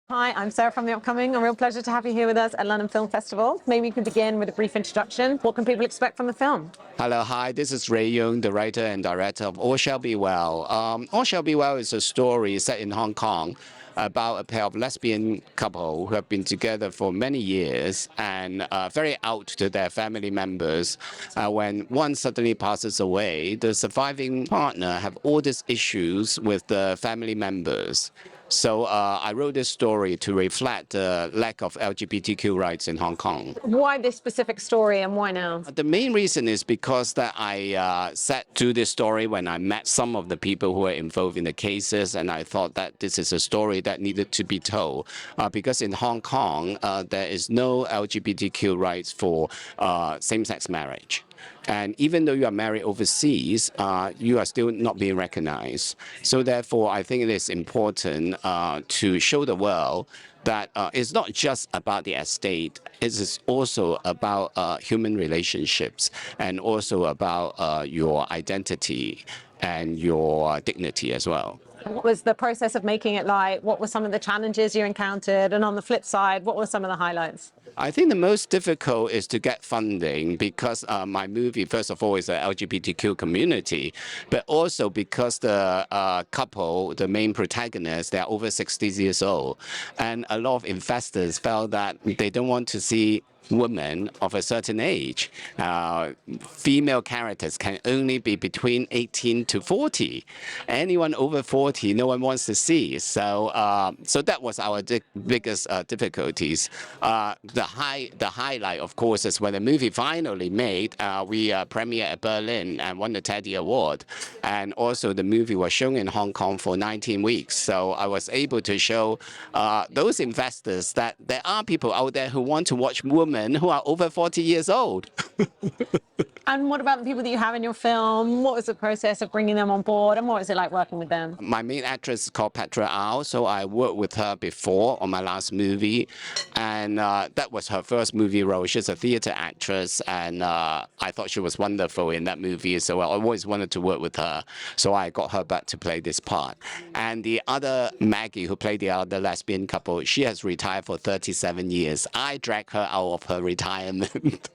Hi, I'm Sarah from The Upcoming. A real pleasure to have you here with us at London Film Festival. Maybe you could begin with a brief introduction. What can people expect from the film? Hello, hi, this is Yeung, the writer and director of All Shall Be Well. All Shall Be Well is a story set in Hong Kong about a pair of lesbian couple who have been together for many years and very out to their family members. When one suddenly passes away, the surviving partner have all these issues with the family members. So I wrote this story to reflect the lack of LGBTQ rights in Hong Kong. Why this specific story and why now? The main reason is because that I set to this story when I met some of the people who were involved in the cases, and I thought that this is a story that needed to be told. Because in Hong Kong, there is no LGBTQ rights for same-sex marriage. And even though you are married overseas, you are still not being recognized. So therefore, I think it is important to show the world that it's not just about the estate, it is also about human relationships and also about your identity and your dignity as well. What was the process of making it like? What were some of the challenges you encountered? And on the flip side, what were some of the highlights? I think the most difficult is to get funding because my movie, first of all, is an LGBTQ community, but also because the couple, the main protagonists, they're over 60 years old. And a lot of investors felt that they don't want to see women of a certain age. Female characters can only be between 18 to 40. Anyone over 40, no one wants to see. So that was our biggest difficulties. The highlight, of course, is when the movie finally made. We premiered at Berlin and won the Teddy Award. And also the movie was shown in Hong Kong for 19 weeks. So I was able to show those investors that there are people out there who want to watch women who are over 40 years old. And what about the people that you have in your film? What was the process of bringing them on board and what was it like working with them? My main actress is called Petra Au, so I worked with her before on my last movie, and that was her first movie role. She's a theater actress, and I thought she was wonderful in that movie, so I always wanted to work with her, so I got her back to play this part. And the other Maggie, who played the other lesbian couple, she has retired for 37 years. I dragged her out of her retirement.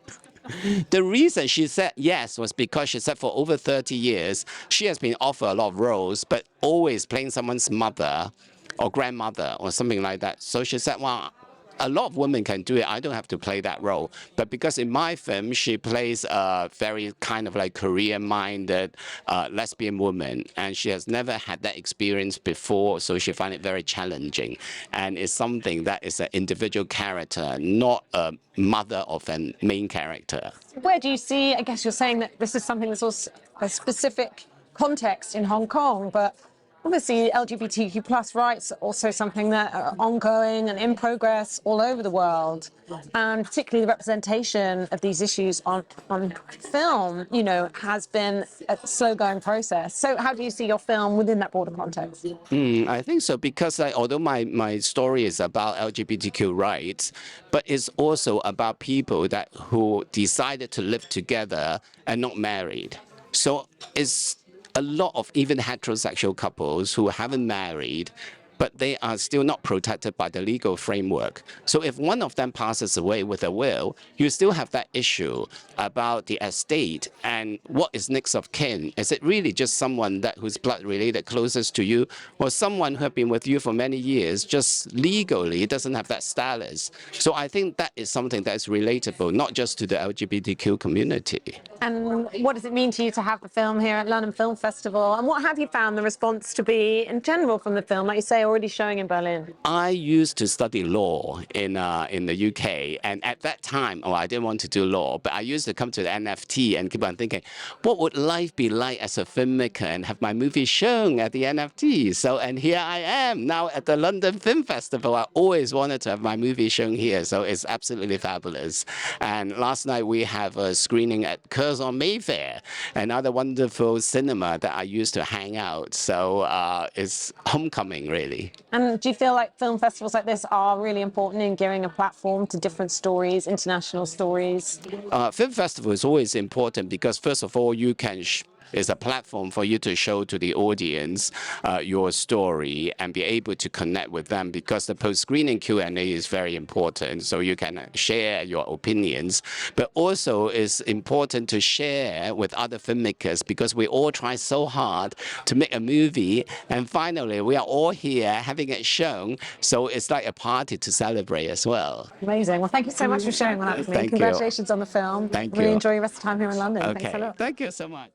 The reason she said yes was because she said for over 30 years, she has been offered a lot of roles, but always playing someone's mother or grandmother or something like that. So she said, well, a lot of women can do it. I don't have to play that role. But because in my film, she plays a very kind of like career-minded lesbian woman, and she has never had that experience before, so she finds it very challenging. And it's something that is an individual character, not a mother of a main character. Where do you see, I guess you're saying that this is something that's also a specific context in Hong Kong, but obviously LGBTQ plus rights are also something that are ongoing and in progress all over the world. And particularly the representation of these issues on film, has been a slow going process. So how do you see your film within that broader context? I think so, because although my story is about LGBTQ rights, but it's also about people who decided to live together and not married. So it's a lot of even heterosexual couples who haven't married, but they are still not protected by the legal framework. So if one of them passes away with a will, you still have that issue about the estate and what is next of kin. Is it really just someone who's blood related closest to you, or someone who have been with you for many years, just legally doesn't have that status? So I think that is something that is relatable, not just to the LGBTQ community. And what does it mean to you to have the film here at London Film Festival? And what have you found the response to be in general from the film, like you say, already showing in Berlin? I used to study law in the UK, and at that time, I didn't want to do law, but I used to come to the NFT and keep on thinking, what would life be like as a filmmaker and have my movie shown at the NFT? And here I am now at the London Film Festival. I always wanted to have my movie shown here, so it's absolutely fabulous. And last night we have a screening at Curzon Mayfair, another wonderful cinema that I used to hang out. So it's homecoming, really. And do you feel like film festivals like this are really important in giving a platform to different stories, international stories? Film festival is always important because, first of all, you can It's a platform for you to show to the audience your story and be able to connect with them, because the post-screening Q&A is very important. So you can share your opinions, but also it's important to share with other filmmakers, because we all try so hard to make a movie, and finally we are all here having it shown. So it's like a party to celebrate as well. Amazing. Well, thank you so much for sharing all that with me. Thank you. Congratulations on the film. Thank Really you. enjoy your rest of the time here in London. Thanks a Okay, lot. thank you so much.